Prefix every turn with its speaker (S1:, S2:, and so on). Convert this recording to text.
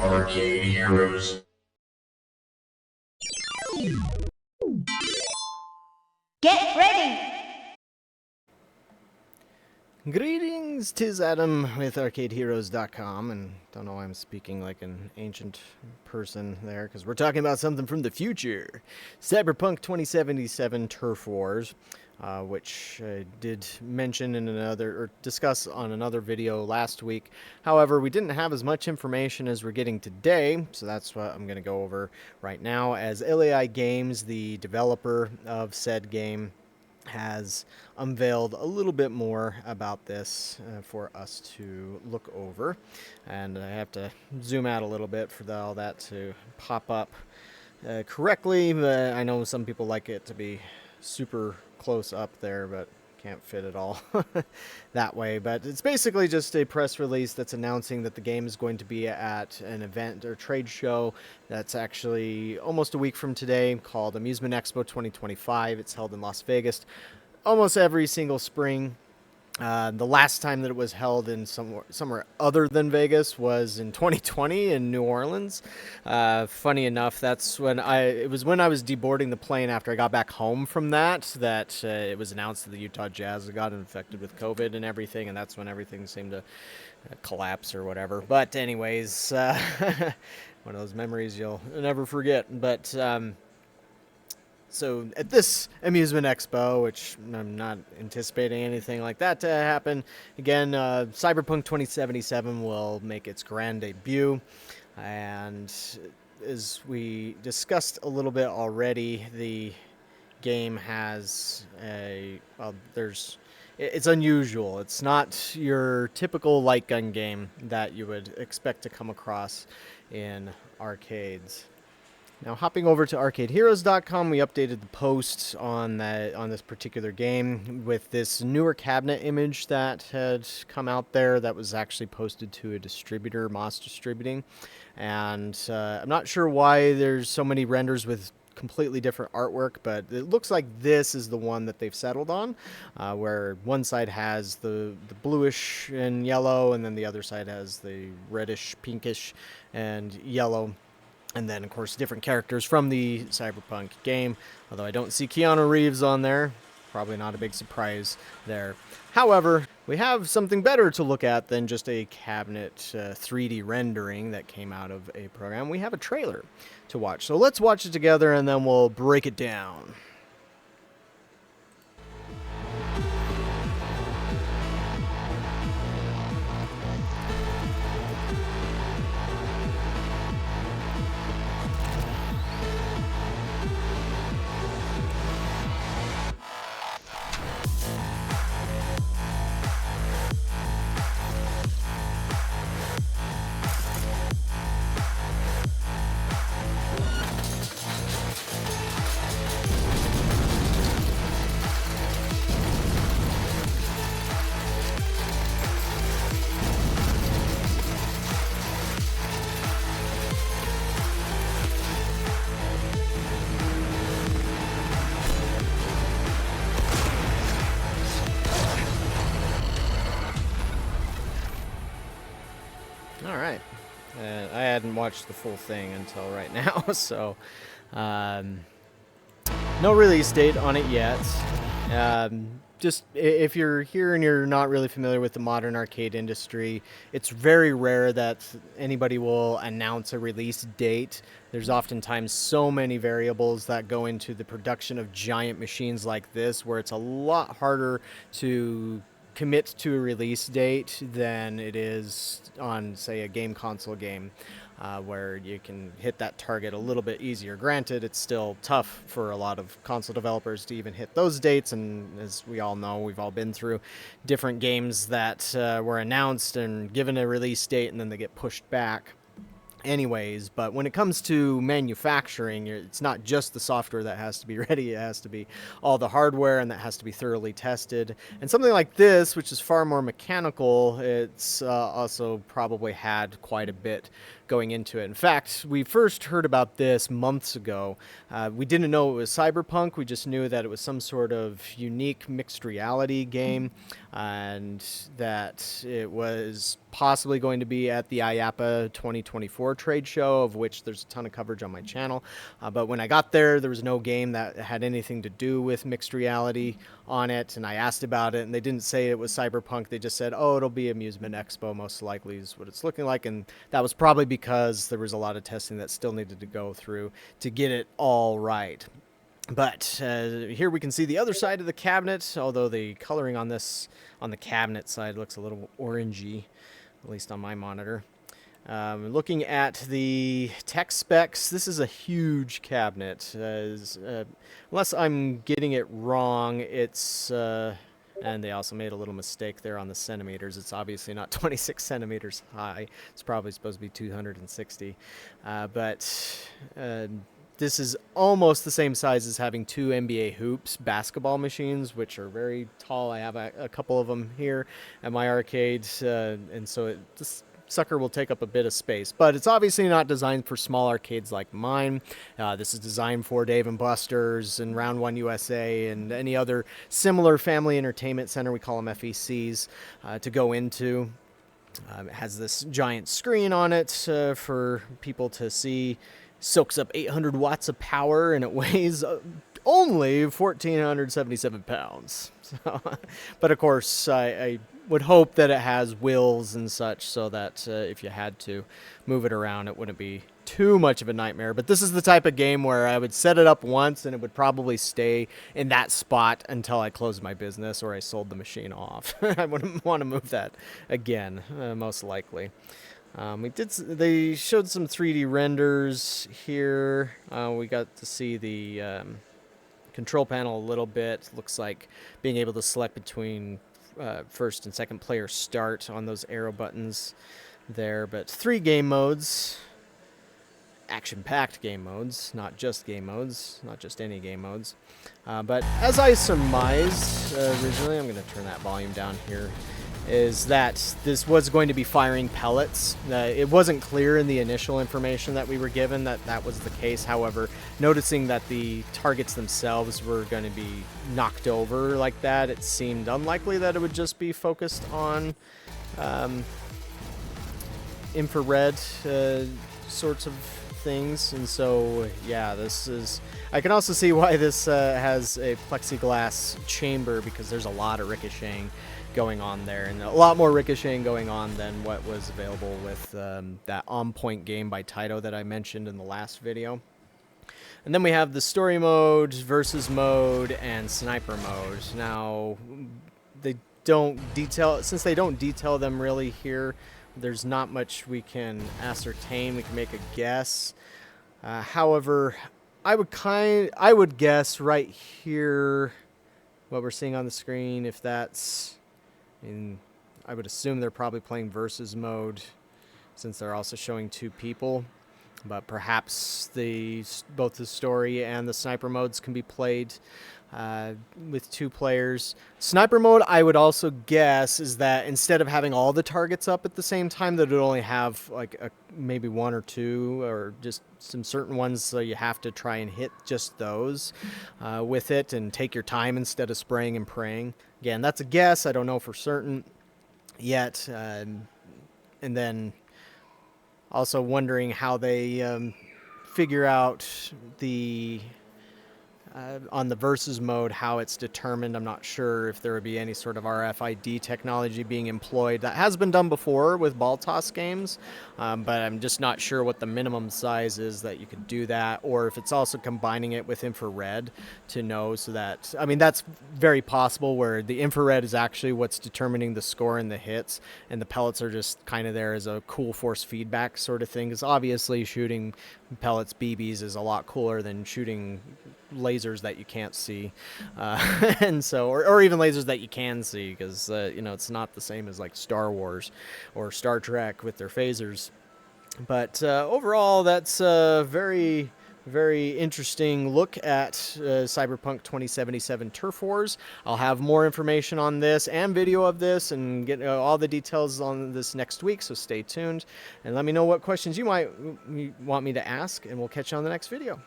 S1: Arcade Heroes.
S2: Get ready!
S3: Greetings, 'tis Adam with ArcadeHeroes.com, and don't know why I'm speaking like an ancient person there, because we're talking about something from the future. Cyberpunk 2077 Turf Wars, which I did mention in or discuss on another video last week. However, we didn't have as much information as we're getting today, so that's what I'm going to go over right now, as LAI Games, the developer of said game, has unveiled a little bit more about this for us to look over. And I have to zoom out a little bit for all that to pop up correctly. But I know some people like it to be super close up there, but can't fit it all that way. But it's basically just a press release that's announcing that the game is going to be at an event or trade show that's actually almost a week from today, called Amusement Expo 2025. It's held in Las Vegas almost every single spring. The last time that it was held in somewhere other than Vegas was in 2020 in New Orleans. Funny enough, it was when I was deboarding the plane after I got back home from that it was announced that the Utah Jazz had gotten infected with COVID and everything, and that's when everything seemed to collapse or whatever. But anyways, one of those memories you'll never forget. But so at this Amusement Expo, which I'm not anticipating anything like that to happen, again, Cyberpunk 2077 will make its grand debut. And as we discussed a little bit already, the game has it's unusual. It's not your typical light gun game that you would expect to come across in arcades. Now, hopping over to ArcadeHeroes.com, we updated the post on this particular game with this newer cabinet image that had come out there that was actually posted to a distributor, Moss Distributing. And I'm not sure why there's so many renders with completely different artwork, but it looks like this is the one that they've settled on, where one side has the bluish and yellow, and then the other side has the reddish, pinkish, and yellow. And then, of course, different characters from the Cyberpunk game. Although I don't see Keanu Reeves on there. Probably not a big surprise there. However, we have something better to look at than just a cabinet 3D rendering that came out of a program. We have a trailer to watch. So let's watch it together and then we'll break it down. All right. I hadn't watched the full thing until right now, so no release date on it yet. Just if you're here and you're not really familiar with the modern arcade industry, it's very rare that anybody will announce a release date. There's oftentimes so many variables that go into the production of giant machines like this, where it's a lot harder to commit to a release date than it is on, say, a game console game, where you can hit that target a little bit easier. Granted, it's still tough for a lot of console developers to even hit those dates, and as we all know, we've all been through different games that were announced and given a release date and then they get pushed back. Anyways, but when it comes to manufacturing, it's not just the software that has to be ready, it has to be all the hardware, and that has to be thoroughly tested. And something like this, which is far more mechanical, it's also probably had quite a bit going into it. In fact, we first heard about this months ago. We didn't know it was Cyberpunk, we just knew that it was some sort of unique mixed reality game, and that it was possibly going to be at the IAPA 2024 trade show, of which there's a ton of coverage on my channel. But when I got there was no game that had anything to do with mixed reality on it, and I asked about it, and they didn't say it was Cyberpunk. They just said, oh, it'll be Amusement Expo, most likely is what it's looking like, and that was probably because there was a lot of testing that still needed to go through to get it all right. But here we can see the other side of the cabinet, although the coloring on the cabinet side looks a little orangey, at least on my monitor. Looking at the tech specs, this is a huge cabinet. Unless I'm getting it wrong, it's... and they also made a little mistake there on the centimeters. It's obviously not 26 centimeters high. It's probably supposed to be 260. This is almost the same size as having two NBA Hoops basketball machines, which are very tall. I have a couple of them here at my arcade, and so this sucker will take up a bit of space. But it's obviously not designed for small arcades like mine. This is designed for Dave & Buster's and Round 1 USA and any other similar family entertainment center, we call them FECs, to go into. It has this giant screen on it for people to see. Soaks up 800 watts of power, and it weighs only 1,477 pounds. So, but of course, I would hope that it has wheels and such, so that if you had to move it around, it wouldn't be too much of a nightmare. But this is the type of game where I would set it up once, and it would probably stay in that spot until I closed my business or I sold the machine off. I wouldn't want to move that again, most likely. They showed some 3D renders here. We got to see the control panel a little bit. Looks like being able to select between first and second player start on those arrow buttons there. But 3 game modes, action-packed game modes, not just game modes, not just any game modes. But as I surmised originally, I'm going to turn that volume down here, is that this was going to be firing pellets. It wasn't clear in the initial information that we were given that that was the case. However, noticing that the targets themselves were going to be knocked over like that, it seemed unlikely that it would just be focused on infrared sorts of things. And so, yeah, this is... I can also see why this has a plexiglass chamber, because there's a lot of ricocheting going on there, and a lot more ricocheting going on than what was available with that On Point game by Taito that I mentioned in the last video. And then we have the story mode, versus mode, and sniper mode. Now, they don't detail, since they don't detail them really here, there's not much we can ascertain. We can make a guess. However, I would guess right here what we're seeing on the screen, if that's... I would assume they're probably playing versus mode, since they're also showing 2 people. But perhaps both the story and the sniper modes can be played with 2 players. Sniper mode, I would also guess, is that instead of having all the targets up at the same time, that it would only have like maybe 1 or 2, or just some certain ones, so you have to try and hit just those with it, and take your time instead of spraying and praying. Again, that's a guess. I don't know for certain yet. And then also wondering how they figure out the on the versus mode, how it's determined. I'm not sure if there would be any sort of RFID technology being employed. That has been done before with ball toss games, but I'm just not sure what the minimum size is that you could do that, or if it's also combining it with infrared to know, so that, I mean, that's very possible, where the infrared is actually what's determining the score and the hits, and the pellets are just kind of there as a cool force feedback sort of thing, because obviously shooting pellets, BBs, is a lot cooler than shooting lasers that you can't see, and so, or even lasers that you can see, because you know, it's not the same as like Star Wars or Star Trek with their phasers. But overall, that's a very, very interesting look at Cyberpunk 2077 Turf Wars. I'll have more information on this and video of this, and get all the details on this next week, so stay tuned and let me know what questions you might want me to ask, and we'll catch you on the next video.